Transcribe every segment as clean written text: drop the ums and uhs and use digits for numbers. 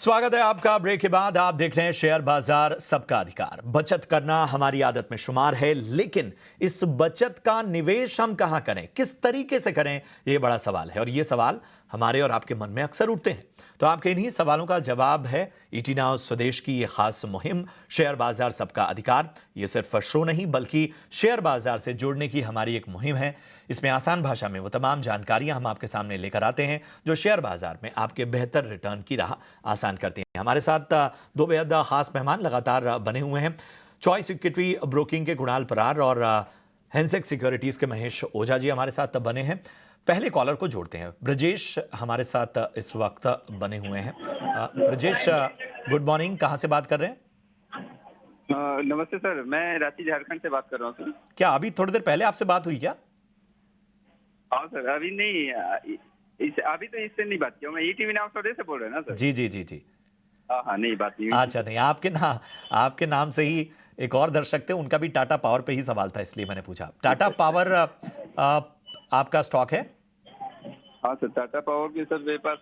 स्वागत है आपका। ब्रेक के बाद आप देख रहे हैं शेयर बाजार सबका अधिकार। बचत करना हमारी आदत में शुमार है, लेकिन इस बचत का निवेश हम कहां करें, किस तरीके से करें, यह बड़ा सवाल है। और ये सवाल हमारे और आपके मन में अक्सर उठते हैं। तो आपके इन्हीं सवालों का जवाब है ईटी नाउ स्वदेश की ये खास मुहिम शेयर बाजार सबका अधिकार। ये सिर्फ शो नहीं बल्कि शेयर बाजार से जुड़ने की हमारी एक मुहिम है। इसमें आसान भाषा में वो तमाम जानकारियां हम आपके सामने लेकर आते हैं जो शेयर बाजार में आपके बेहतर रिटर्न की राह आसान करती हैं। हमारे साथ दो बेहद खास मेहमान लगातार बने हुए हैं। चॉइस इक्विटी ब्रोकिंग के कुणाल परार और हेंसेक्स सिक्योरिटीज के महेश ओझा जी हमारे साथ बने हैं। पहले कॉलर को जोड़ते हैं। ब्रजेश हमारे साथ इस वक्त बने हुए हैं। ब्रजेश, गुड मॉर्निंग, कहां से बात कर रहे हैं? नमस्ते सर, मैं रांची झारखंड से बात कर रहा हूँ सर। क्या अभी थोड़ी देर पहले आपसे बात हुई क्या? हाँ सर, अभी नहीं, अभी तो इससे नहीं बात किया। मैं ईटीवी नाउ स्वदेश से बोल रहे हैं ना सर? जी जी जी जी। हाँ, नहीं बात नहीं हुई। अच्छा, नहीं, आपके नाम से ही एक और दर्शक थे, उनका भी टाटा पावर पे ही सवाल था, इसलिए मैंने पूछा। टाटा पावर आपका स्टॉक है? हाँ सर, टाटा पावर की सर मेरे पास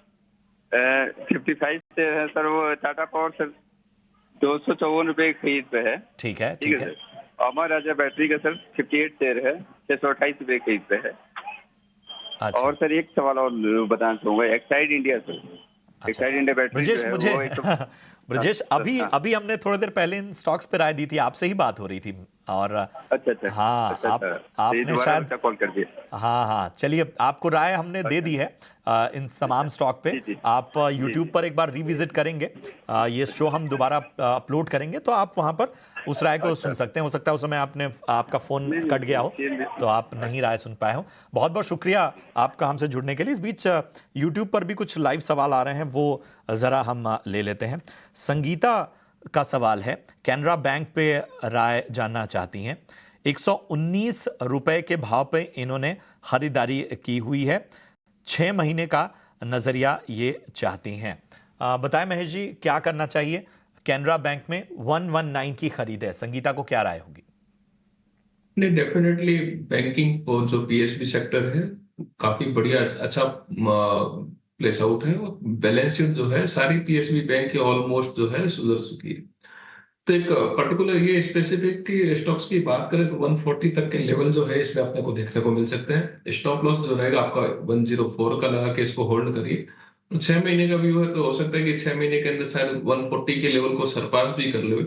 55 शेयर है सर। वो टाटा पावर सर 254 रुपए खरीद पे है। ठीक है, ठीक है। सर अमर राजा बैटरी का सर 58 शेयर है, 628 रुपए खरीद पे है। अच्छा। और सर एक सवाल और बताना चाहूंगा, एक्साइड इंडिया सर। अच्छा। एक्साइड इंडिया बैटरी ब्रजेश, जो है मुझे वो एक ब्रजेश, अभी हाँ। अभी हमने थोड़ी देर पहले इन स्टॉक्स पे राय दी थी, आपसे ही बात हो रही थी। और अच्छा। हाँ, आपने शायद कॉल कर दिया। हाँ, चलिए, आपको राय हमने दे दी है इन तमाम स्टॉक पे। जी। आप यूट्यूब पर एक बार रिविजिट करेंगे, ये शो हम दोबारा अपलोड करेंगे, तो आप वहां पर उस राय को सुन सकते हैं। हो सकता है उस समय आपका फोन कट गया हो तो आप नहीं राय सुन पाए हो। बहुत बहुत शुक्रिया आपका हमसे जुड़ने के लिए। इस बीच यूट्यूब पर भी कुछ लाइव सवाल आ रहे हैं, वो जरा हम ले लेते हैं। संगीता का सवाल है, कैनरा बैंक पे राय जानना चाहती हैं। 119 रुपए के भाव पे इन्होंने खरीदारी की हुई है। 6 महीने का नजरिया ये चाहती हैं। बताएं महेश जी, क्या करना चाहिए? कैनरा बैंक में 119 की खरीद है, संगीता को क्या राय होगी? नहीं, डेफिनेटली बैंकिंग को जो पीएसबी सेक्टर है काफी बढ़िया अच्छा प्लेस आउट है, और बैलेंस शीट जो है सारी पीएसबी बैंक की ऑलमोस्ट जो है सुधर चुकी है। तो एक पर्टिकुलर ये स्पेसिफिक की स्टॉक्स की बात करें तो 140 तक के लेवल जो है इसमें अपने को देखने को मिल सकते हैं। स्टॉप लॉस जो रहेगा आपका 104 का लगा के इसको होल्ड करिए। 6 महीने का व्यू है तो हो सकता है कि 6 महीने के अंदर शायद 140 के लेवल को सरपास भी कर ले।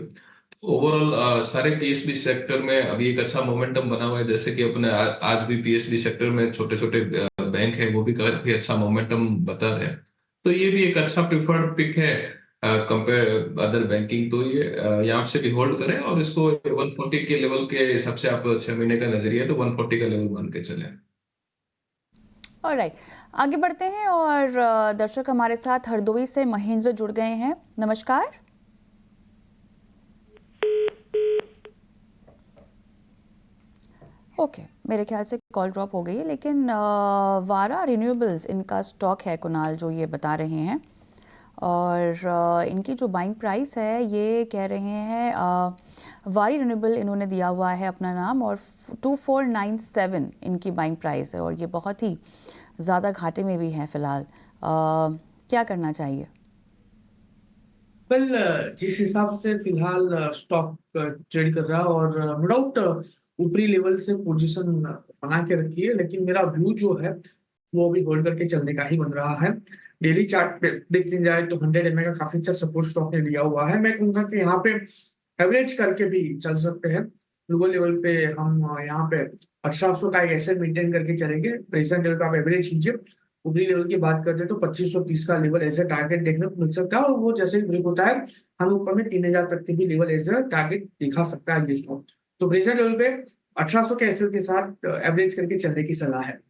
ओवरऑल सारे पीएसबी सेक्टर में अभी एक अच्छा मोमेंटम बना हुआ है। जैसे कि अपने आज भी पीएसबी सेक्टर में छोटे छोटे बैंक है वो भी काफी अच्छा मोमेंटम बता रहे हैं। तो ये भी एक अच्छा प्रिफर्ड पिक है कंपेयर अदर बैंकिंग। तो ये यहाँ से भी होल्ड करें और इसको 140 के लेवल के हिसाब से आप 6 महीने का नजरिया है तो 140 का लेवल मान के चलें। ऑलराइट, आगे बढ़ते हैं और दर्शक हमारे साथ हरदोई से महेंद्र जुड़ गए हैं। नमस्कार। ओके, मेरे ख्याल से कॉल ड्रॉप हो गई है, लेकिन वारा रिन्यूएबल्स इनका स्टॉक है कुणाल जो ये बता रहे हैं। और इनकी जो बाइंग प्राइस है ये कह रहे हैं वारी रिन्यूएबल इन्होंने दिया हुआ है अपना नाम, और 2497 इनकी बाइंग प्राइस है, और ये बहुत ही ज़्यादा घाटे में भी है फिलहाल। क्या करना चाहिए? जिस हिसाब से फिलहाल स्टॉक ट्रेड कर रहा है, और नो डाउट ऊपरी लेवल से पोजीशन बना के रखी है, लेकिन मेरा व्यू जो है वो भी होल्ड करके चलने का ही बन रहा है। डेली चार्ट पे देखने जाए तो 100 MA का काफी अच्छा सपोर्ट स्टॉक ने लिया हुआ है। मैं कहूंगा कि यहाँ पे एवरेज करके भी चल सकते हैं। लोअर लेवल पे हम यहाँ पे 1800 का एक एसेट मेंटेन करके चलेंगे। प्रेजेंट लेवल पे आप एवरेज कीजिए। ऊपरी लेवल की बात करते हैं तो 2530 का लेवल एज ए टारगेट देखने को मिल सकता है, और वो जैसे ही ब्रेक होता है हमें ऊपर में 3000 तक के भी लेवल एज ए टारगेट दिखा सकता है ये स्टॉक। तो प्रेजेंट लेवल पे 1800 के एसेट के साथ एवरेज करके चलने की सलाह है।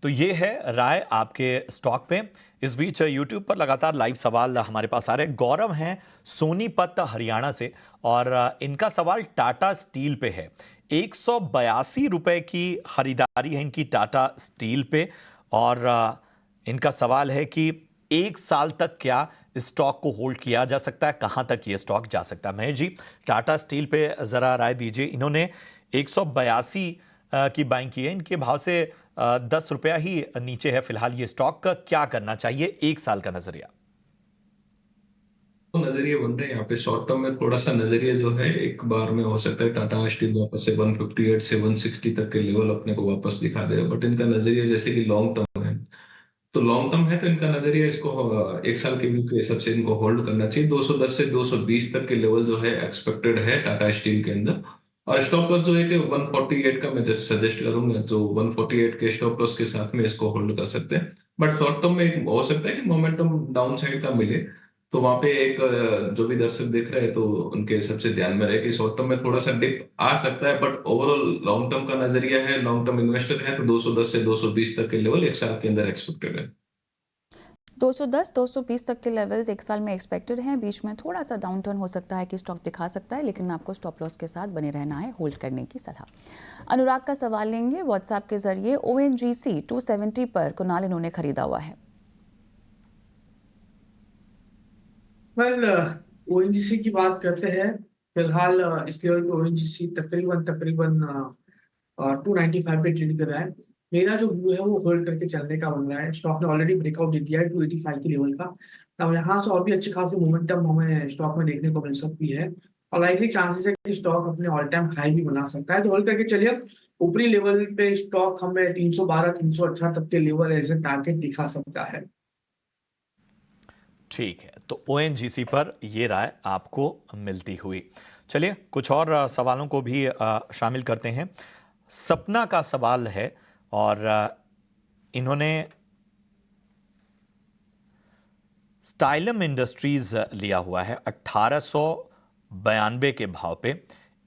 तो ये है राय आपके स्टॉक पे। इस बीच यूट्यूब पर लगातार लाइव सवाल हमारे पास आ रहे हैं। गौरव हैं सोनीपत हरियाणा से, और इनका सवाल टाटा स्टील पे है। 182 रुपए की खरीदारी है इनकी टाटा स्टील पे, और इनका सवाल है कि 1 साल तक क्या स्टॉक को होल्ड किया जा सकता है, कहां तक ये स्टॉक जा सकता है? महेश जी, टाटा स्टील पे जरा राय दीजिए। इन्होंने 182 की बाइंग की है, इनके भाव से 10 रुपया ही नीचे है फिलहाल ये स्टॉक। क्या करना चाहिए 1 साल का नजरिया? नजरिए बन रहे हैं यहाँ पे। शॉर्ट टर्म में थोड़ा सा नजरिया जो है, एक बार में हो सकता है टाटा स्टील वापस से 158 से 160 तक के लेवल अपने को वापस दिखा दे, बट इनका नजरिया जैसे कि लॉन्ग टर्म है, तो लॉन्ग टर्म है तो इनका नजरिया इसको एक साल के व्यू के हिसाब से इनको होल्ड करना चाहिए। 210 से 220 तक के लेवल जो है एक्सपेक्टेड है टाटा स्टील के अंदर। और स्टॉप लॉस जो है कि 148 का मैं सजेस्ट करूंगा, तो 148 के स्टॉप लॉस के साथ में इसको होल्ड कर सकते हैं। बट शॉर्ट टर्म में हो सकता है कि मोमेंटम डाउन साइड का मिले, तो वहां पे एक जो भी दर्शक देख रहे हैं तो उनके हिसाब से ध्यान में रहे कि शॉर्ट टर्म में थोड़ा सा डिप आ सकता है, बट ओवरऑल लॉन्ग टर्म का नजरिया है, लॉन्ग टर्म इन्वेस्टर है, तो 210 से 220 तक के लेवल एक साल के अंदर एक्सपेक्टेड है। 210 220 तक के लेवल्स एक साल में एक्सपेक्टेड हैं। बीच में थोड़ा सा डाउन टर्न हो सकता है कि स्टॉक दिखा सकता है, लेकिन आपको स्टॉप लॉस के साथ बने रहना है, होल्ड करने की सलाह। अनुराग का सवाल लेंगे व्हाट्सएप के जरिए। ONGC 270 पर कुणाल इन्होंने खरीदा हुआ है। वेल, ओएनजीसी की बात करते हैं। फिलहाल इस लेवल पे ओएनजीसी तकरीबन तकरीबन 295 पे ट्रेड कर रहा है। मेरा जो व्यू है वो होल्ड करके चलने का बन रहा है। स्टॉक ने ऑलरेडी ब्रेकआउट दे दिया है 285 के लेवल का। अब यहाँ से और भी अच्छी खासी मोमेंटम हमें स्टॉक में देखने को मिल सकती है, और लाइकली चांसेस है कि स्टॉक अपने ऑल टाइम हाई भी बना सकता है, तो होल्ड करके चलिए। ऊपरी लेवल पे स्टॉक हमें 312 318 तक के लेवल एज ए टारगेट दिखा सकता है। ठीक है, तो ONGC पर ये राय आपको मिलती हुई। चलिए कुछ और सवालों को भी शामिल करते हैं। सपना का सवाल है और इन्होंने स्टाइलम इंडस्ट्रीज लिया हुआ है 1892 के भाव पे।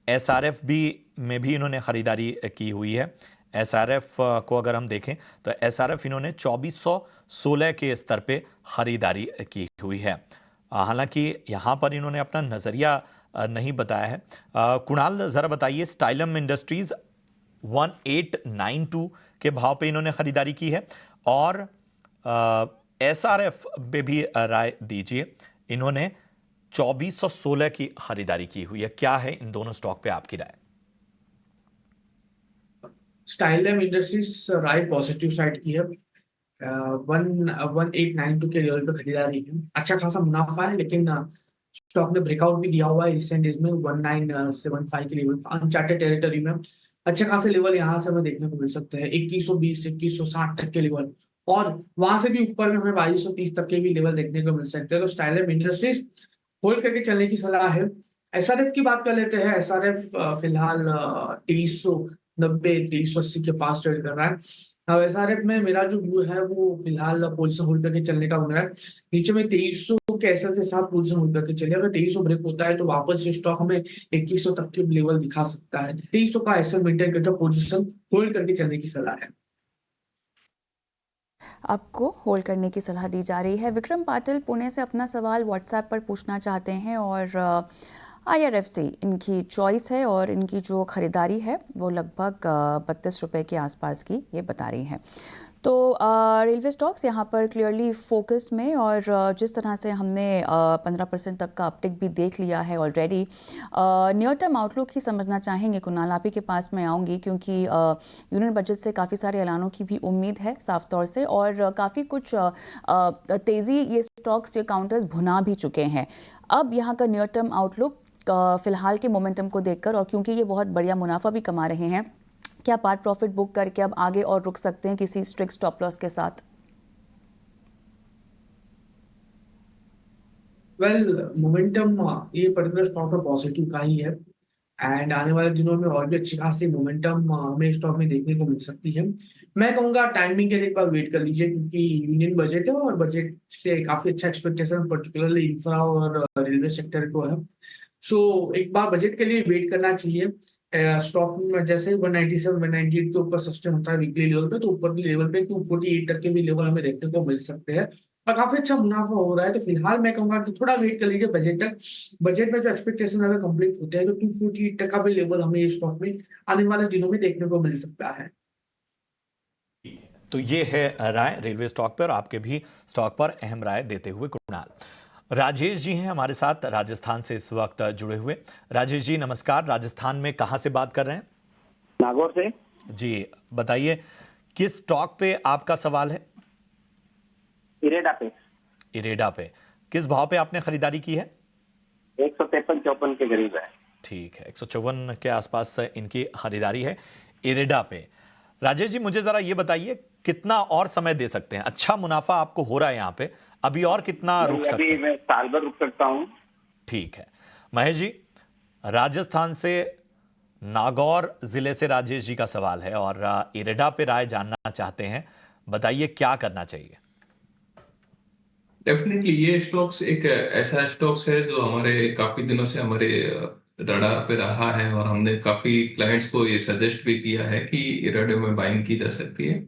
SRF भी में भी इन्होंने खरीदारी की हुई है। SRF को अगर हम देखें तो SRF इन्होंने 2416 के स्तर पे खरीदारी की हुई है। हालांकि यहाँ पर इन्होंने अपना नज़रिया नहीं बताया है। कुणाल ज़रा बताइए, स्टाइलम इंडस्ट्रीज़ 1892 के भाव पे इन्होंने खरीदारी की है, और SRF पे भी राय दीजिए। इन्होंने 2416 की खरीदारी की हुई है। क्या है इन दोनों स्टॉक पे आपकी राय? स्टाइलम इंडस्ट्रीज राय पॉजिटिव साइड की है। 1892 के लेवल पे खरीदारी है, अच्छा खासा मुनाफा है, लेकिन स्टॉक ने ब्रेकआउट भी दिया हुआ है रिसेंट डेज में 1975 के लेवल, अनचार्टेड टेरिटरी में। अच्छे खासे लेवल यहाँ से हमें देखने को मिल सकते हैं 2120 2160 तक के लेवल, और वहां से भी ऊपर में हमें 2230 तक के भी लेवल देखने को मिल सकते हैं। तो स्टाइलम इंडस्ट्रीज होल्ड करके चलने की सलाह है। SRF की बात कर लेते हैं। SRF फिलहाल 2390 2380 के पास ट्रेड कर रहा है। अब SRF में मेरा जो व्यू है वो फिलहाल पोजीशन होल्ड करके चलने का बन रहा है। नीचे में 2300 के एसएल के साथ पोजीशन होल्ड करके चलिए। अगर 2300 ब्रेक होता है तो वापस से स्टॉक हमें 2100 तक के लेवल दिखा सकता है। 2300 का एसएल मेंटेन करके पोजीशन होल्ड करके चलने की सलाह है। आपको होल्ड करने की सलाह दी जा रही है। विक्रम पाटिल पुणे से अपना सवाल व्हाट्सएप पर पूछना चाहते हैं, और IRFC इनकी चॉइस है और इनकी जो ख़रीदारी है वो लगभग 32 रुपये के आसपास की ये बता रही है। तो रेलवे स्टॉक्स यहाँ पर क्लियरली फोकस में, और जिस तरह से हमने 15% तक का अपटिक भी देख लिया है ऑलरेडी, नियर टर्म आउटलुक ही समझना चाहेंगे। कुणाल आप ही के पास मैं आऊँगी, क्योंकि यूनियन बजट से काफ़ी सारे ऐलानों की भी उम्मीद है साफ तौर से, और काफ़ी कुछ तेज़ी ये स्टॉक्स, ये काउंटर्स भुना भी चुके हैं। अब यहाँ का नियर टर्म आउटलुक फिलहाल के मोमेंटम को देखकर, और क्योंकि ये बहुत बढ़िया मुनाफा भी कमा रहे हैं, क्या पार्ट प्रॉफिट बुक करके अब आगे और रुक सकते हैं किसी स्ट्रिक्ट स्टॉप लॉस के साथ? वेल, मोमेंटम ये पर्टिकुलर स्टॉक में पॉजिटिव का ही है, एंड आने वाले दिनों में और भी अच्छी खासी मोमेंटम हमें स्टॉक में देखने को मिल सकती है। मैं कहूँगा टाइमिंग के लिए एक बार वेट कर लीजिए, क्योंकि यूनियन बजट है और बजट से काफी अच्छा एक्सपेक्टेशन पर्टिकुलरली इंफ्रा और रेलवे सेक्टर को है। सो एक बार बजट के लिए वेट करना चाहिए। स्टॉक में जैसे 197 198 के ऊपर सस्टेन होता है वीकली लेवल पे, तो ऊपर के लेवल पे 248 तक के भी लेवल हमें देखने को मिल सकते हैं, और काफी अच्छा मुनाफा हो रहा है। तो फिलहाल मैं कहूंगा कि थोड़ा वेट कर लीजिए बजट तक। बजट में जो एक्सपेक्टेशन अगर कंप्लीट होते हैं तो 248 तक का भी लेवल हमें ये स्टॉक में आने वाले दिनों में देखने को मिल सकता है। तो ये है राय रेलवे स्टॉक पर, आपके भी स्टॉक पर अहम राय देते हुए कुणाल। राजेश जी हैं हमारे साथ राजस्थान से इस वक्त जुड़े हुए। राजेश जी नमस्कार, राजस्थान में कहां से बात कर रहे हैं? नागौर से जी बताइए, किस स्टॉक पे आपका सवाल है? इरेडा पे। इरेडा पे किस भाव पे आपने खरीदारी की है? 153-54 के करीब है। ठीक है, 154 के आसपास इनकी खरीदारी है इरेडा पे। राजेश जी, मुझे जरा ये बताइए कितना और समय दे सकते हैं? अच्छा मुनाफा आपको हो रहा है यहाँ पे, अभी और कितना रुक सकते अभी हैं? मैं साल भर रुक सकता हूँ। ठीक है महेश जी, राजस्थान से नागौर जिले से राजेश जी का सवाल है और इरेडा पे राय जानना चाहते हैं। बताइए क्या करना चाहिए? डेफिनेटली ये स्टॉक्स एक ऐसा स्टॉक्स है जो हमारे काफी दिनों से हमारे रडार पे रहा है और हमने काफी क्लाइंट्स को ये सजेस्ट भी किया है कि इरेडा में बाइंग की जा सकती है।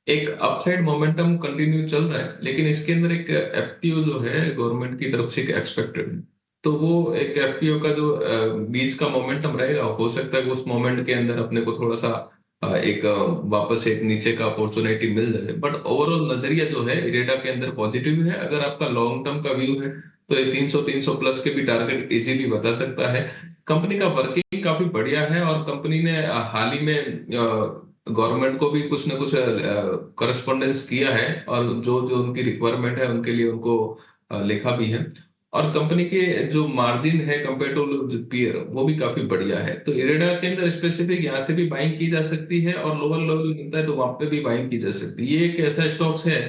एक अपसाइड मोमेंटम कंटिन्यू चल रहा है, लेकिन इसके अंदर एक एफपीओ जो है गवर्नमेंट की तरफ से एक एक्सपेक्टेड है। तो वो एक एफपीओ का जो बीच का मोमेंटम रहेगा, हो सकता है कि उस मोमेंट के अंदर अपने को थोड़ा सा वापस एक नीचे का अपॉर्चुनिटी मिल जाए। बट ओवरऑल नजरिया जो है इरेडा के अंदर पॉजिटिव है। अगर आपका लॉन्ग टर्म का व्यू है तो ये 300 प्लस के भी टारगेट इजीली बता सकता है। कंपनी का वर्किंग काफी बढ़िया है और कंपनी ने हाल ही में गवर्नमेंट को भी कुछ ना कुछ करस्पॉन्डेंस किया है और जो जो उनकी रिक्वायरमेंट है उनके लिए उनको लिखा भी है। और कंपनी के जो मार्जिन है कंपेयर टू पीयर वो भी काफी बढ़िया है। तो इरेडा के अंदर स्पेसिफिक यहाँ से भी बाइंग की जा सकती है और लोअर लेवल मिलता है तो वहां पे भी बाइंग की जा सकती है। ये एक ऐसा स्टॉक्स है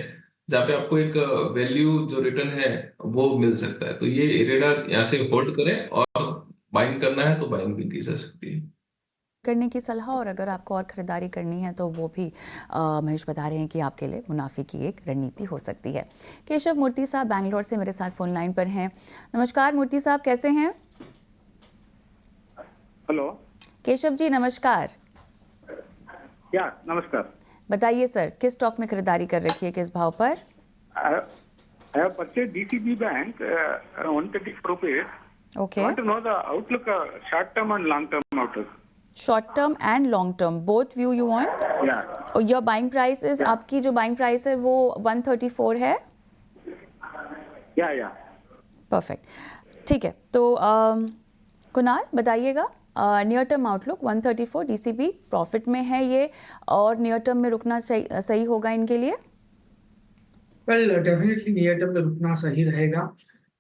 जहाँ पे आपको एक वैल्यू जो रिटर्न है वो मिल सकता है। तो ये इरेडा यहाँ से होल्ड करें और बाइंग करना है तो बाइंग भी की जा सकती है। करने की सलाह, और अगर आपको और ख़रीदारी करनी है तो वो भी महेश बता रहे हैं कि आपके लिए मुनाफे की एक रणनीति हो सकती है। केशव मूर्ति साहब बैंगलोर से मेरे साथ फ़ोन लाइन पर हैं। नमस्कार मूर्ति साहब, कैसे हैं? हेलो। केशव जी नमस्कार। क्या नमस्कार। बताइए सर, किस स्टॉक में खरीदारी कर रखी है, किस भाव पर? I have purchased DCB Bank 134 rupees. Okay. I want to know the outlook, short term and long term outlook. Short term and long term both view you want? Yeah. और योर बाइंग प्राइस इज, आपकी जो buying price है वो 134 है? Yeah. Perfect, ठीक है। तो कुणाल बताइएगा near term outlook 134 DCB profit में है ये, और नियर टर्म में रुकना सही होगा इनके लिए? वेल डेफिनेटली नियर टर्म में रुकना सही रहेगा।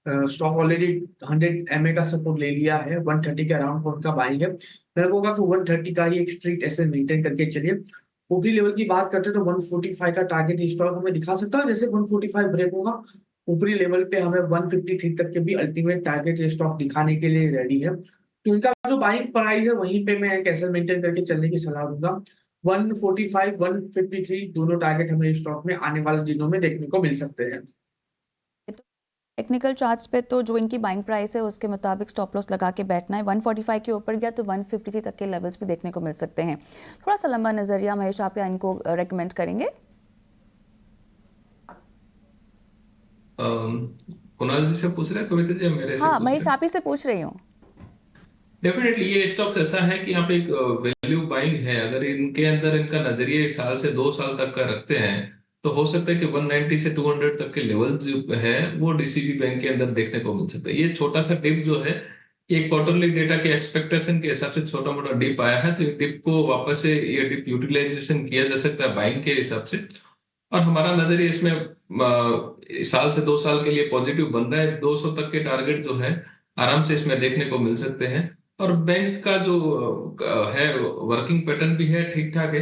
स्टॉक ऑलरेडी 100 MA का सपोर्ट ले लिया है, 130 के अराउंड पर उनका बाइंग है। मैं होगा कि 130 का ही एक स्ट्रिक्ट ऐसे मेंटेन करके चलिए। ऊपरी लेवल की बात करते हैं तो 145 का टारगेट स्टॉक हमें दिखा सकता है। जैसे 145 ब्रेक होगा, ऊपरी लेवल पे हमें 153 तक के भी अल्टीमेट टारगेट स्टॉक दिखाने के लिए रेडी है। तो इनका जो बाइंग प्राइस है वहीं पे मैं कैसे मेंटेन करके चलने की सलाह दूंगा। 145, 153 दोनों टारगेट हमें स्टॉक में आने वाले दिनों में देखने को मिल सकते हैं। टेक्निकल चार्ट्स पे तो जो इनकी बाइंग प्राइस है उसके मुताबिक स्टॉप लॉस लगा के बैठना है। 145 के ऊपर गया तो 153 तक के लेवल्स भी देखने को मिल सकते हैं। थोड़ा सा लंबा नजरिया महेश आप या इनको रेकमेंड करेंगे? कुणाल जी से पूछ रहे हैं, कविता जी मेरे से हाँ पूछ महेश रहे हैं? आप ही से पूछ रही हूँ। डेफिनेटली ये स्टॉक्स ऐसा है कि यहाँ पे एक वैल्यू बाइंग है। अगर इनके अंदर इनका नजरिया 1 साल से 2 साल तक का रखते हैं तो हो सकता है कि 190 से 200 तक के लेवल जो है वो डीसीबी बैंक के अंदर देखने को मिल सकता है। ये छोटा सा डिप जो है ये क्वार्टरली डेटा के एक्सपेक्टेशन के हिसाब से छोटा मोटा डिप आया है, तो ये डिप को वापस से ये डिप यूटिलाइजेशन किया जा सकता है बाइंग के हिसाब से। और हमारा नजरिया इसमें साल से 2 साल के लिए पॉजिटिव बन रहा है। 200 तक के टारगेट जो है आराम से इसमें देखने को मिल सकते हैं। और बैंक का जो है वर्किंग पैटर्न भी है ठीक ठाक है,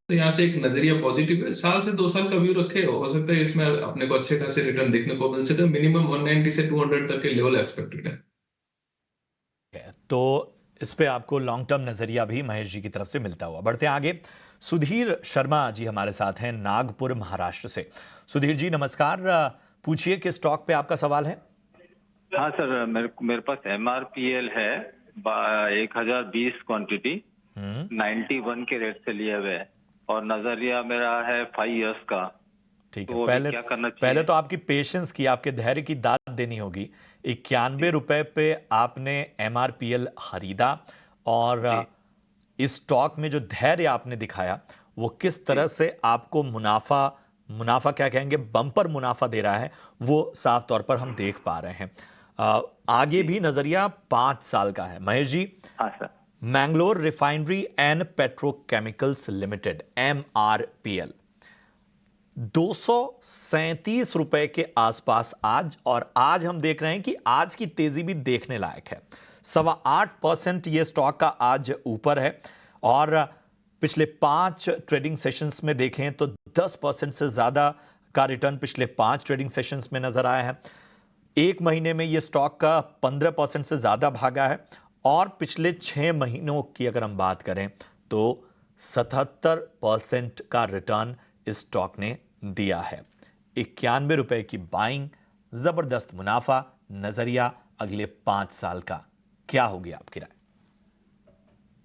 तो यहाँ से एक नजरिया पॉजिटिव है। साल से 2 साल का व्यू रखे, हो सकता है इसमें अपने को अच्छे खासे रिटर्न देखने को मिल सकते हैं। मिनिमम 190 से 200 तक के लेवल एक्सपेक्टेड है। तो इस पे आपको लॉन्ग टर्म नजरिया भी महेश जी की तरफ से मिलता हुआ। बढ़ते हैं आगे। सुधीर शर्मा जी हमारे साथ हैं नागपुर महाराष्ट्र से। सुधीर जी नमस्कार, पूछिए किस स्टॉक पे आपका सवाल है? हाँ सर, मेरे पास MRPL है 1020 क्वांटिटी 91 के रेट से लिए हुए है और नजरिया मेरा है 5 इयर्स का। ठीक है, तो पहले क्या करना चाहिए? पहले तो आपकी पेशेंस की, आपके धैर्य की दाद देनी होगी। 91 रुपए पे आपने MRPL खरीदा और इस स्टॉक में जो धैर्य आपने दिखाया वो किस तरह से आपको मुनाफा क्या कहेंगे, बम्पर मुनाफा दे रहा है, वो साफ तौर पर हम देख पा रहे हैं। आगे भी नजरिया 5 साल का है। महेश जी, हाँ sir. Mangalore refinery and petrochemicals limited MRPL ₹237 के आसपास आज, और आज हम देख रहे हैं कि आज की तेजी भी देखने लायक है। 8.25% ये स्टॉक का आज ऊपर है, और पिछले 5 ट्रेडिंग सेशंस में देखें तो 10% से ज्यादा का रिटर्न पिछले 5 ट्रेडिंग सेशंस में नजर आया है। एक महीने में ये स्टॉक का 15% से ज्यादा भागा है, और पिछले 6 महीनों की अगर हम बात करें तो 77% का रिटर्न इस स्टॉक ने दिया है। ₹91 की बाइंग, जबरदस्त मुनाफा। नजरिया अगले 5 साल का क्या होगी आपकी राय?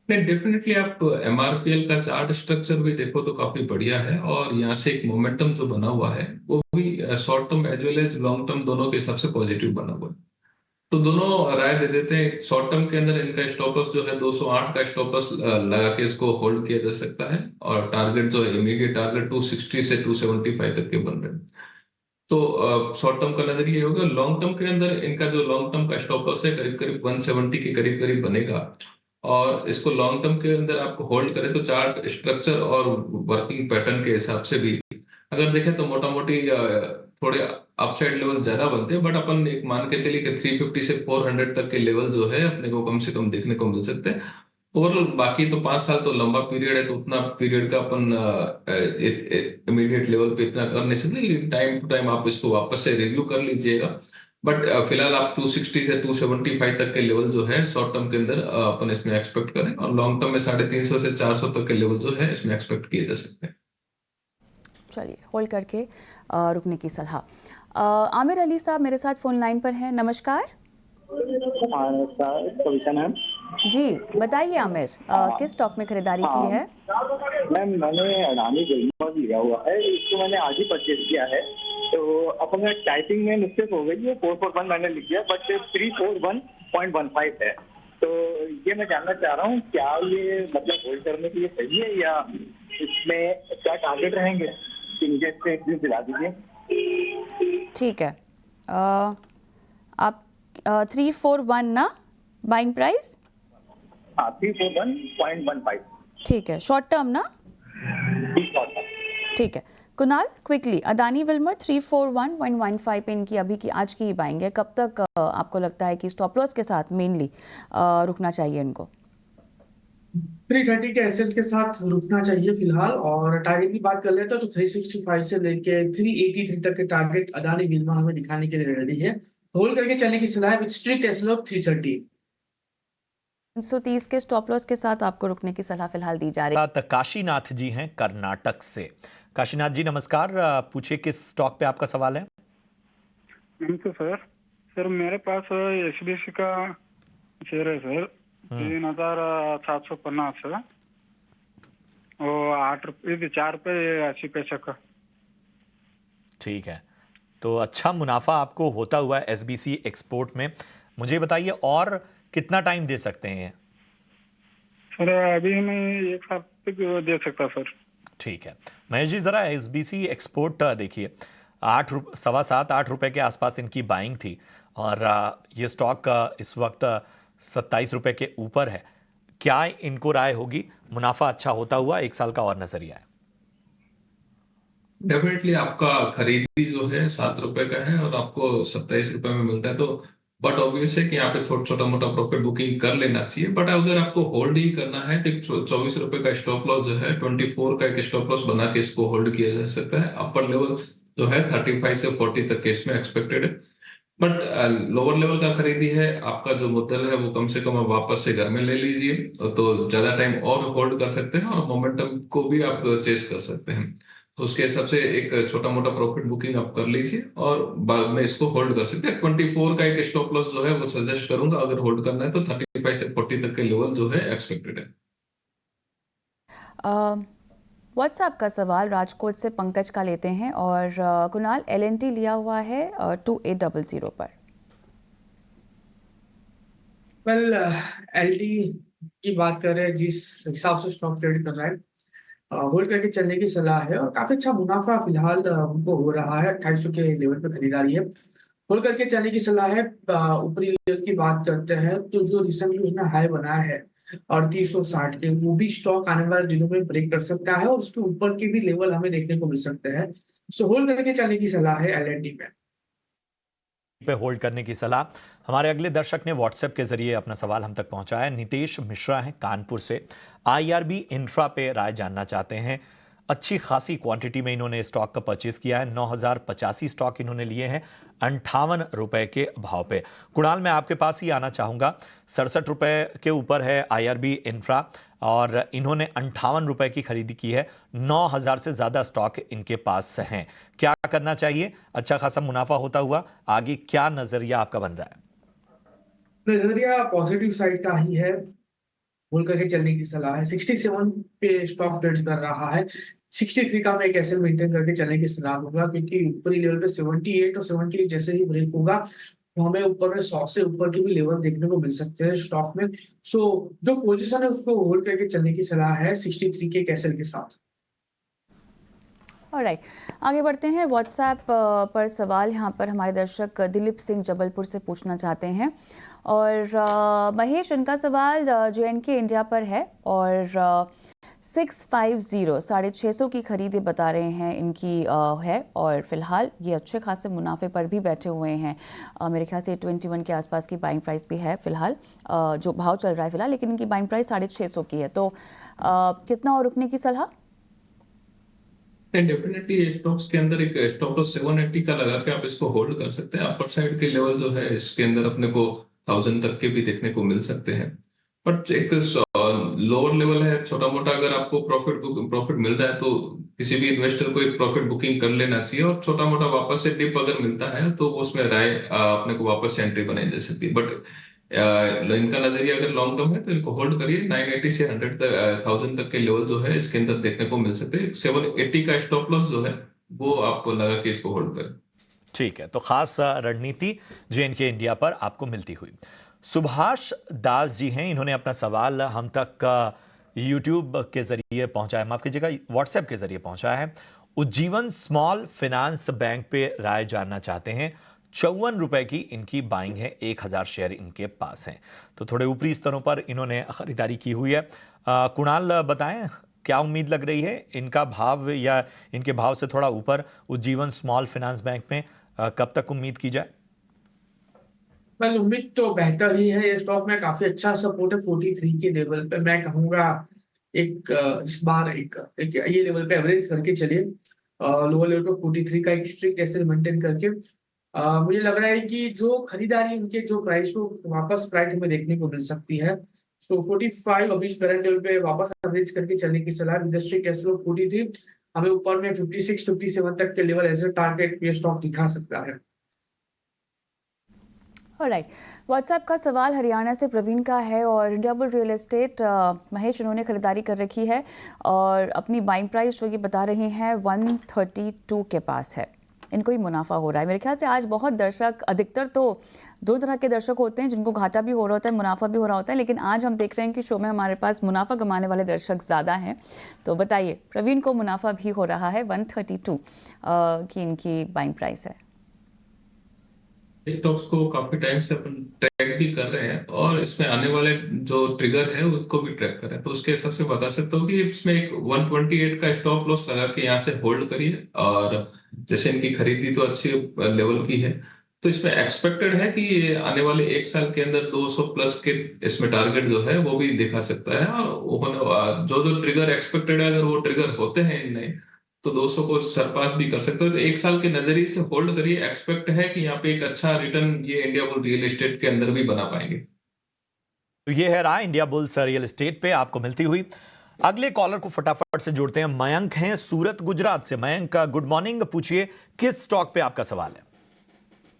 नहीं, डेफिनेटली आप एमआरपीएल का चार्ट स्ट्रक्चर भी देखो तो काफी बढ़िया है, और यहाँ से एक मोमेंटम जो बना हुआ है वो भी short term as well as long term दोनों के हिसाब से पॉजिटिव बना हुआ है। तो दोनों राय दे देते हैं। शॉर्ट टर्म के अंदर इनका स्टॉप लॉस जो है 208 का स्टॉप लॉस लगा के इसको होल्ड किया जा सकता है, और टारगेट जो है इमीडिएट टारगेट 260 से 275 तक के बन रहे हैं। तो शॉर्ट टर्म का नजरिया ये होगा। लॉन्ग टर्म के अंदर इनका जो लॉन्ग टर्म का स्टॉप लॉस है करीब करीब 170 के करीब करीब बनेगा, और इसको लॉन्ग टर्म के अंदर आप होल्ड करें तो चार्ट स्ट्रक्चर और वर्किंग पैटर्न के हिसाब से भी अगर देखें तो मोटा मोटी थोड़े अपसाइड लेवल ज्यादा बनते हैं, बट अपन एक मान के चलिए कि 350 से 400 तक के लेवल जो है अपने को कम से कम देखने को मिल सकते हैं। ओवरऑल बाकी तो 5 साल तो लंबा पीरियड है, तो उतना पीरियड का अपन इमीडिएट लेवल पे इतना कर नहीं सकते, लेकिन टाइम टू टाइम आप इसको वापस से रिव्यू कर लीजिएगा। बट फिलहाल आप 260 से 275 तक के लेवल जो है शॉर्ट टर्म के अंदर अपन इसमें एक्सपेक्ट करें, और लॉन्ग टर्म में 350 से 400 तक के लेवल जो है इसमें एक्सपेक्ट किए जा सकते हैं। चलिए, होल्ड करके रुकने की सलाह। आमिर अली साहब मेरे साथ फोन लाइन पर हैं। नमस्कार। नमस्कार, कविता मैम। जी बताइए आमिर, किस स्टॉक में खरीदारी की है? मैम मैंने अडानी बिल्डकॉन लिया हुआ है, इसको मैंने आज ही परचेज किया है। तो अपने टाइपिंग में मिस्टेक हो गई है, 441 मैंने लिख दिया बट 341.15 है। तो ये मैं जानना चाह रहा हूँ क्या ये मतलब होल्ड करने के लिए सही है, या इसमें क्या टारगेट रहेंगे कि मुझे इससे एक दिन दिला दीजिए। ठीक है, आप 341 ना बाइंग प्राइस? हाँ, 341.15। ठीक है, शॉर्ट टर्म ना? ठीक है कुणाल, क्विकली अदानी विल्मर 341.15 पे इनकी अभी की आज की बाइंग है। कब तक आपको लगता है कि स्टॉप लॉस के साथ मेनली रुकना चाहिए इनको? 330 के एसएल के साथ रुकना चाहिए फिलहाल, और टारगेट की बात कर लेते हैं तो 365 से लेके 383 तक के टारगेट अदानी विल्मर हमें दिखाने के लिए रेडी है। होल्ड करके चलने की सलाह है विद स्ट्रिक्ट एसएल ऑफ 330। 330 के स्टॉप लॉस के साथ आपको रुकने की सलाह फिलहाल दी जा रही है। काशीनाथ जी हैं कर्नाटक से। काशीनाथ जी नमस्कार, पूछिए किस स्टॉक पे आपका सवाल है? नमस्ते सर मेरे पास एचडीएफसी का शेयर है सर, 3750 है, और 4.80 का। ठीक है, तो अच्छा मुनाफा आपको होता हुआ है एसबीसी एक्सपोर्ट में। मुझे बताइए और कितना टाइम दे सकते हैं? सर अभी मैं 1 साल तक दे सकता सर। ठीक है महेश जी, जरा एसबीसी एक्सपोर्ट देखिए, 7.25-8 रुपए के आसपास इनकी बाइंग थी, और ये स्टॉक इस वक्त 27 रुपए के ऊपर है। क्या इनको राय होगी? मुनाफा अच्छा होता हुआ 1 साल का और नजरिया है? डेफिनेटली आपका खरीदी जो है 7 रुपए का है और आपको 27 रुपए में मिलता है, तो बट ऑब्वियस है कि यहाँ पे थोड़ा छोटा मोटा प्रॉफिट बुकिंग कर लेना चाहिए। बट अगर आपको होल्ड ही करना है तो 24 रुपए का स्टॉप लॉस जो है 24 का एक स्टॉप लॉस बना के इसको होल्ड किया जा सकता है। अपर लेवल जो है 35 से 40 तक के इसमें एक्सपेक्टेड है, बट लोअर लेवल का खरीदी है आपका जो मुद्दल है वो कम से कम आप वापस से घर में ले लीजिए, तो ज्यादा टाइम और होल्ड कर सकते हैं और मोमेंटम को भी आप चेस कर सकते हैं। तो उसके हिसाब से एक छोटा मोटा प्रॉफिट बुकिंग आप कर लीजिए और बाद में इसको होल्ड कर सकते हैं। 24 का एक स्टॉप लॉस जो है वो सजेस्ट करूंगा, अगर होल्ड करना है तो 35 से 40 तक के लेवल जो है एक्सपेक्टेड है। व्हाट्सएप का सवाल राजकोट से पंकज का लेते हैं, और कुणाल LNT लिया हुआ है 2800 पर। वेल LT की बात कर रहे हैं, जिस हिसाब से स्टॉक ट्रेड कर रहा है होल्ड करके चलने की सलाह है, और काफी अच्छा मुनाफा फिलहाल उनको हो रहा है। 2800 के लेवल पे खरीदारी है, होल्ड करके चलने की सलाह है। ऊपरी लेवल की बात करते हैं तो जो रिसेंटली उसने हाई बनाया है 3860 के, वो भी स्टॉक आने वाले दिनों में ब्रेक कर सकता है, और उसके ऊपर के भी लेवल हमें देखने को मिल सकते हैं। सो होल्ड करके चलने की सलाह है L&T में। पे होल्ड करने की सलाह। हमारे अगले दर्शक ने व्हाट्सएप के जरिए अपना सवाल हम तक पहुंचाया। नितेश मिश्रा हैं कानपुर से, IRB इंफ्रा पे राय जानना चाहते हैं। अच्छी खासी क्वांटिटी में इन्होंने स्टॉक का परचेज किया है। 9085 स्टॉक इन्होंने लिए हैं 58 रुपए के भाव पे। कुणाल, मैं आपके पास ही आना चाहूंगा। 67 रुपए के ऊपर है IRB इंफ्रा और इन्होंने 58 रुपए की खरीदी की है। 9000 से ज्यादा स्टॉक इनके पास हैं। क्या करना चाहिए? अच्छा खासा मुनाफा होता हुआ, आगे क्या नजरिया आपका बन रहा है? नजरिया पॉजिटिव साइड का ही है, होल्ड करके चलने की सलाह है। 67 पे स्टॉक ट्रेड कर रहा है। 63 का मैं एक ऐसे मेंटेन करके चलने की सलाह दूंगा, क्योंकि ऊपरी लेवल पे 78 और 78 जैसे ही ब्रेक होगा तो हमें ऊपर में 100 से ऊपर के भी लेवल देखने को मिल सकते हैं स्टॉक में। सो जो पोजीशन है उसको होल्ड करके चलने की सलाह है 63 के कैसल के साथ। ऑलराइट, आगे बढ़ते हैं। व्हाट्सएप पर सवाल यहाँ पर हमारे दर्शक दिलीप सिंह जबलपुर से पूछना चाहते हैं और महेश, इनका सवाल JNK इंडिया पर है और 650 650 की खरीदी बता रहे हैं इनकी है और फिलहाल ये अच्छे खासे मुनाफे पर भी बैठे हुए हैं। मेरे ख्याल से 21 के आसपास की बाइंग प्राइस भी है फिलहाल, जो भाव चल रहा है फिलहाल, लेकिन इनकी बाइंग प्राइस 650 की है। तो कितना और रुकने की सलाह? डेफिनेटली स्टॉक्स के अंदर एक स्टॉप लॉस 780 का लगा के आप इसको होल्ड कर सकते हैं। अपर साइड के लेवल जो है इसके अंदर अपने को 1000 तक के भी देखने को मिल सकते हैं। बट एक लोअर लेवल है, छोटा मोटा अगर आपको प्रॉफिट मिल रहा है तो किसी भी इन्वेस्टर को एक प्रॉफिट बुकिंग कर लेना चाहिए और छोटा मोटा वापस से डिप अगर मिलता है तो उसमें राय अपने को वापस से एंट्री बनाई जा सकती है। बट इनका नजरिया अगर लॉन्ग टर्म है तो इनको होल्ड करिए। 980 से 1000 तक के लेवल जो है इसके अंदर देखने को मिल सकते हैं। 780 का स्टॉप लॉस जो है वो आप लगा के इसको होल्ड करें। ठीक है, तो खास रणनीति JNK इंडिया पर आपको मिलती हुई। सुभाष दास जी हैं, इन्होंने अपना सवाल हम तक यूट्यूब के जरिए पहुंचाया, माफ कीजिएगा व्हाट्सएप के जरिए पहुंचाया है। उज्जीवन स्मॉल फाइनेंस बैंक पे राय जानना चाहते हैं। 54 रुपए की इनकी बाइंग है, 1000 शेयर इनके पास हैं, तो थोड़े ऊपरी स्तरों पर इन्होंने खरीदारी की हुई है। कुणाल, बताएं क्या उम्मीद लग रही है इनका भाव या इनके भाव से थोड़ा ऊपर उज्जीवन स्मॉल फाइनेंस बैंक में कब तक उम्मीद की जाए? वेल, उम्मीद तो बेहतर ही है। ये स्टॉक में काफी अच्छा सपोर्ट है 43 के लेवल पे। मैं कहूंगा इस बार एक ये लेवल पे एवरेज करके चलिए। लोअर लेवल पे 43 का एक स्ट्रिक्ट ऐसे मेंटेन करके मुझे लग रहा है कि जो खरीदारी उनके जो प्राइस को वापस प्राइस हमें देखने को मिल सकती है। सो 45 अभी करंट लेवल पे वापस एवरेज करके चलने की सलाह। इंडस्ट्री कैश फ्लो 43, हमें ऊपर में 56 57 तक के लेवल एज ए टारगेट ये स्टॉक दिखा सकता है। ऑलराइट, व्हाट्सएप का सवाल हरियाणा से प्रवीण का है और India bull real estate Mahesh इन्होंने खरीदारी कर रखी है और अपनी बाइंग प्राइस जो ये बता रहे हैं 132 के पास है। इनको ही मुनाफा हो रहा है। मेरे ख्याल से आज बहुत दर्शक, अधिकतर तो दो तरह के दर्शक होते हैं, जिनको घाटा भी हो रहा होता है, मुनाफा भी हो रहा होता है, लेकिन आज हम देख रहे हैं कि शो में हमारे पास मुनाफा कमाने वाले दर्शक ज़्यादा हैं। तो बताइए, प्रवीण को मुनाफा भी हो रहा है 132 की इनकी बाइंग प्राइस है। स्टॉक्स को काफी टाइम से अपन ट्रैक भी कर रहे हैं और इसमें आने वाले जो ट्रिगर है उसको भी ट्रैक कर रहे हैं, तो उसके हिसाब से बता सकता हूँ कि इसमें एक 128 का स्टॉप लॉस लगा के यहाँ से होल्ड करिए। और जैसे इनकी खरीदी तो अच्छी लेवल की है, तो इसमें एक्सपेक्टेड है कि ये आने वाले एक साल के अंदर 200 प्लस के इसमें टारगेट जो है वो भी दिखा सकता है। और जो जो ट्रिगर एक्सपेक्टेड है अगर वो ट्रिगर होते हैं इनमें तो 200 को सरपास भी कर सकते हो। तो एक साल के नजरिए से होल्ड करिए। एक्सपेक्ट है कि यहाँ पे एक अच्छा रिटर्न ये इंडिया बुल रियल एस्टेट के अंदर भी बना पाएंगे। तो ये है राय इंडिया बुल्स रियल एस्टेट पे आपको मिलती हुई। अगले कॉलर को फटाफट से जोड़ते हैं। मयंक हैं सूरत गुजरात से। Mayank, good morning. पूछिए किस स्टॉक पे आपका सवाल है?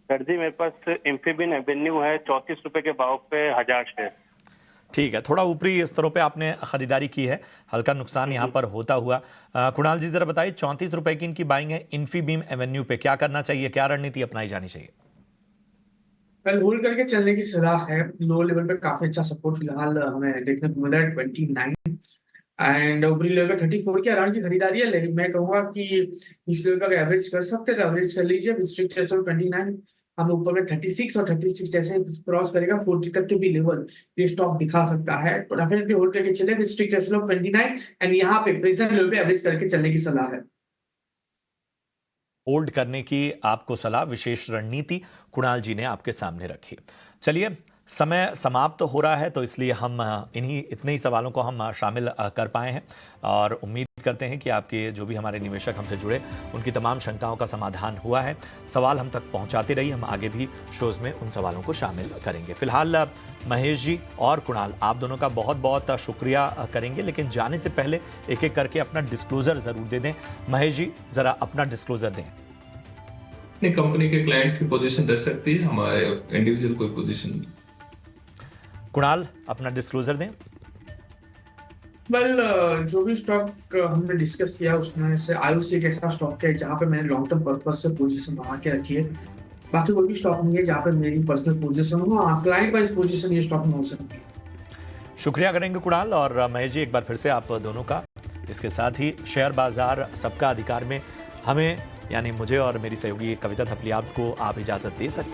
सर जी, मेरे पास एम्फीबियन एवेन्यू है 34 रुपए के भाव पे 1000 शेयर। ठीक है, थोड़ा ऊपरी स्तरों पे आपने खरीदारी की है, हल्का नुकसान यहाँ पर होता हुआ। कुणाल जी जरा बताइए, 34 रुपए की इनकी बाइंग है इन्फीबीम एवेन्यू पे, क्या करना चाहिए, क्या रणनीति अपनाई जानी चाहिए? कल होल्ड करके चलने की सलाह है। लो लेवल पे काफी अच्छा सपोर्ट फिलहाल हमें देखने को मिला है 29 एंड ऊपरी लेवल पे 34 के अराउंड की खरीदारी है। लेकिन मैं कहूंगा कि इस लेवल का एवरेज कर सकते हैं तो एवरेज कर लीजिए। रिस्ट्रिक्ट 29, हम ऊपर में 36 और 36 जैसे क्रॉस करेगा 40 तक के भी लेवल ये स्टॉक दिखा सकता है। तो डेफिनेटली होल्ड करके चले। रिस्ट्रिक्ट 29 एंड यहाँ पे प्रेजेंट लेवल पे एवरेज करके चलने की सलाह है। होल्ड करने की आपको सलाह, विशेष रणनीति कुणाल जी ने आपके सामने रखी। चलिए, समय समाप्त हो रहा है, तो इसलिए हम इतने ही सवालों को हम शामिल कर पाए हैं और उम्मीद करते हैं कि आपके जो भी हमारे निवेशक हमसे जुड़े उनकी तमाम शंकाओं का समाधान हुआ है। सवाल हम तक पहुंचाते रहिए, हम आगे भी शोज में उन सवालों को शामिल करेंगे। फिलहाल महेश जी और कुणाल, आप दोनों का बहुत बहुत शुक्रिया करेंगे, लेकिन जाने से पहले एक एक करके अपना डिस्क्लोजर जरूर दे दें। महेश जी, जरा अपना डिस्क्लोजर दें। नहीं, कंपनी के क्लाइंट की पोजीशन रह सकती है, हमारे इंडिविजुअल कोई पोजीशन नहीं। कुणाल, अपना डिस्क्लोजर दें। वेल, जो भी स्टॉक हमने डिस्कस किया उसमें से आयुषी एक ऐसा स्टॉक है जहां पे मैंने लॉन्ग टर्म पर्पज से पोजीशन बना के रखी है। बाकी कोई भी स्टॉक नहीं है जहां पे मेरी पर्सनल पोजीशन हो। क्लाइंट वाइज पोजीशन ये स्टॉक में हो सकती है। शुक्रिया करेंगे कुणाल और महेश जी, एक बार फिर से आप दोनों का। इसके साथ ही शेयर बाजार सबका अधिकार में हमें, यानी मुझे और मेरी सहयोगी कविता थपलियाल को आप इजाजत दे सकते हैं।